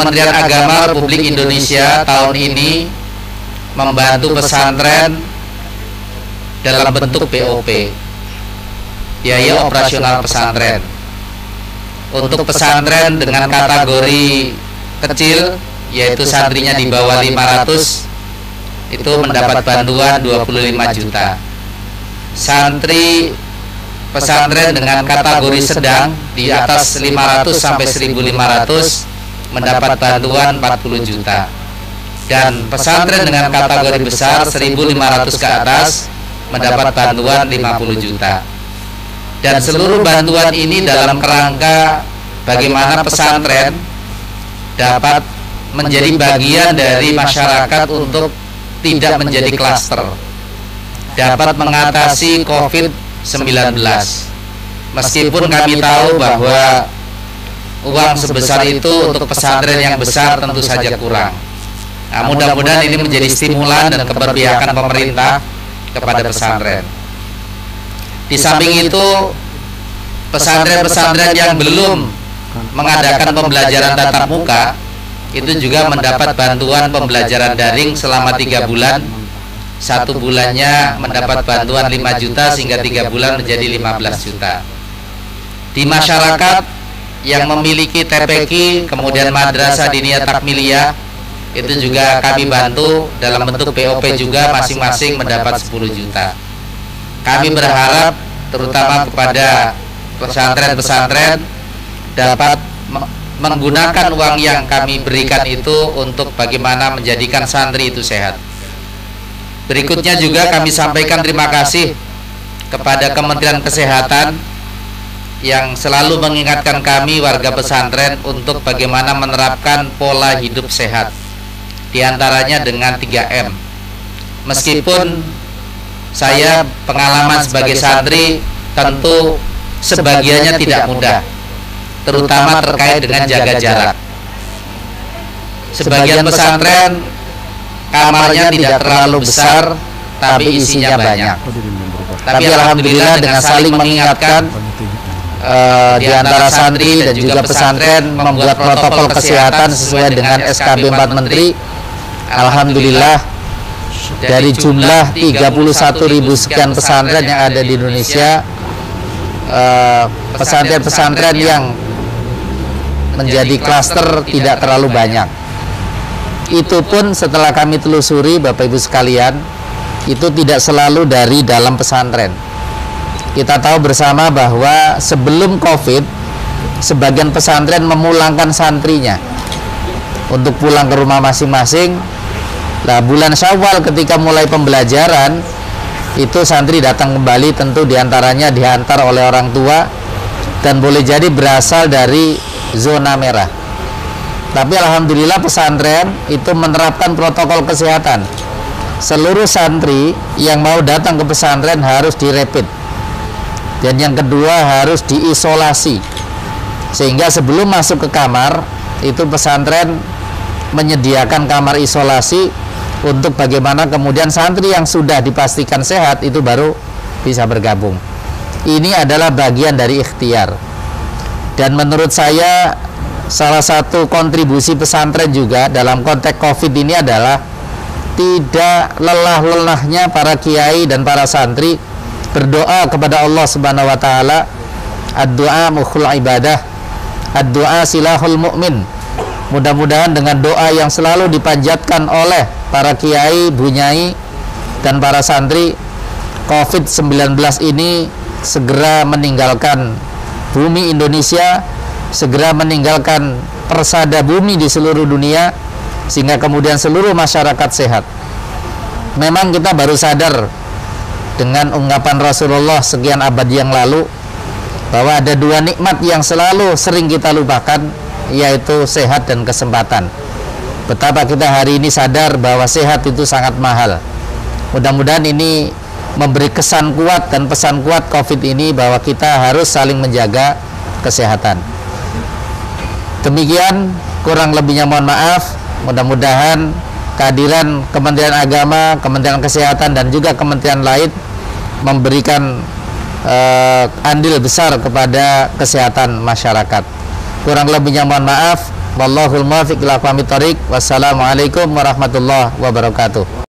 Kementerian Agama Republik Indonesia tahun ini membantu pesantren dalam bentuk BOP, biaya operasional pesantren. Untuk pesantren dengan kategori kecil, yaitu santrinya di bawah 500, itu mendapat bantuan 25 juta. Santri pesantren dengan kategori sedang di atas 500 sampai 1.500 mendapat bantuan 40 juta. Dan pesantren dengan kategori besar 1.500 ke atas mendapat bantuan 50 juta. Dan seluruh bantuan ini dalam kerangka bagaimana pesantren dapat menjadi bagian dari masyarakat untuk tidak menjadi klaster, dapat mengatasi COVID-19. Meskipun kami tahu bahwa uang sebesar itu untuk pesantren yang besar tentu saja kurang. Nah, mudah-mudahan ini menjadi stimulan dan keberpihakan pemerintah kepada pesantren. Di samping itu, pesantren-pesantren yang belum mengadakan pembelajaran tatap muka itu juga mendapat bantuan pembelajaran daring selama 3 bulan. 1 bulannya mendapat bantuan 5 juta sehingga 3 bulan menjadi 15 juta. Di masyarakat yang memiliki TPQ kemudian madrasah diniyah takmiliyah itu juga kami bantu dalam bentuk BOP juga, masing-masing mendapat 10 juta. Kami berharap terutama kepada pesantren-pesantren dapat menggunakan uang yang kami berikan itu untuk bagaimana menjadikan santri itu sehat. Berikutnya juga kami sampaikan terima kasih kepada Kementerian Kesehatan yang selalu mengingatkan kami warga pesantren untuk bagaimana menerapkan pola hidup sehat, diantaranya dengan 3M. Meskipun saya pengalaman sebagai santri tentu sebagiannya tidak mudah, terutama terkait dengan jaga jarak. Sebagian pesantren kamarnya tidak terlalu besar, tapi isinya banyak. Tapi alhamdulillah dengan saling mengingatkan di antara santri dan juga pesantren membuat protokol kesehatan sesuai dengan SKB 4 Menteri. Alhamdulillah dari jumlah 31.000 sekian pesantren yang ada di Indonesia, pesantren-pesantren yang menjadi klaster tidak terlalu banyak. Itu pun setelah kami telusuri, Bapak Ibu sekalian, itu tidak selalu dari dalam pesantren. Kita tahu bersama bahwa sebelum COVID, sebagian pesantren memulangkan santrinya untuk pulang ke rumah masing-masing. Nah, bulan Syawal ketika mulai pembelajaran, itu santri datang kembali, tentu diantaranya diantar oleh orang tua dan boleh jadi berasal dari zona merah. Tapi alhamdulillah pesantren itu menerapkan protokol kesehatan. Seluruh santri yang mau datang ke pesantren harus direpit. Dan yang kedua harus diisolasi. Sehingga sebelum masuk ke kamar, itu pesantren menyediakan kamar isolasi untuk bagaimana kemudian santri yang sudah dipastikan sehat itu baru bisa bergabung. Ini adalah bagian dari ikhtiar. Dan menurut saya salah satu kontribusi pesantren juga dalam konteks COVID ini adalah tidak lelah-lelahnya para kiai dan para santri berdoa kepada Allah Subhanahu wa taala. Ad-du'a mukhul ibadah, ad-du'a silahul mu'min. Mudah-mudahan dengan doa yang selalu dipanjatkan oleh para kiai, bunyai dan para santri, COVID-19 ini segera meninggalkan bumi Indonesia, segera meninggalkan persada bumi di seluruh dunia, sehingga kemudian seluruh masyarakat sehat. Memang kita baru sadar dengan ungkapan Rasulullah sekian abad yang lalu bahwa ada 2 nikmat yang selalu sering kita lupakan, yaitu sehat dan kesempatan. Betapa kita hari ini sadar bahwa sehat itu sangat mahal. Mudah-mudahan ini memberi kesan kuat dan pesan kuat COVID ini bahwa kita harus saling menjaga kesehatan. Demikian, kurang lebihnya mohon maaf. Mudah-mudahan kehadiran Kementerian Agama, Kementerian Kesehatan dan juga kementerian lain memberikan andil besar kepada kesehatan masyarakat. Kurang lebihnya mohon maaf. Wallahul muwaffiq ila aqwamit thoriq. Wassalamualaikum warahmatullahi wabarakatuh.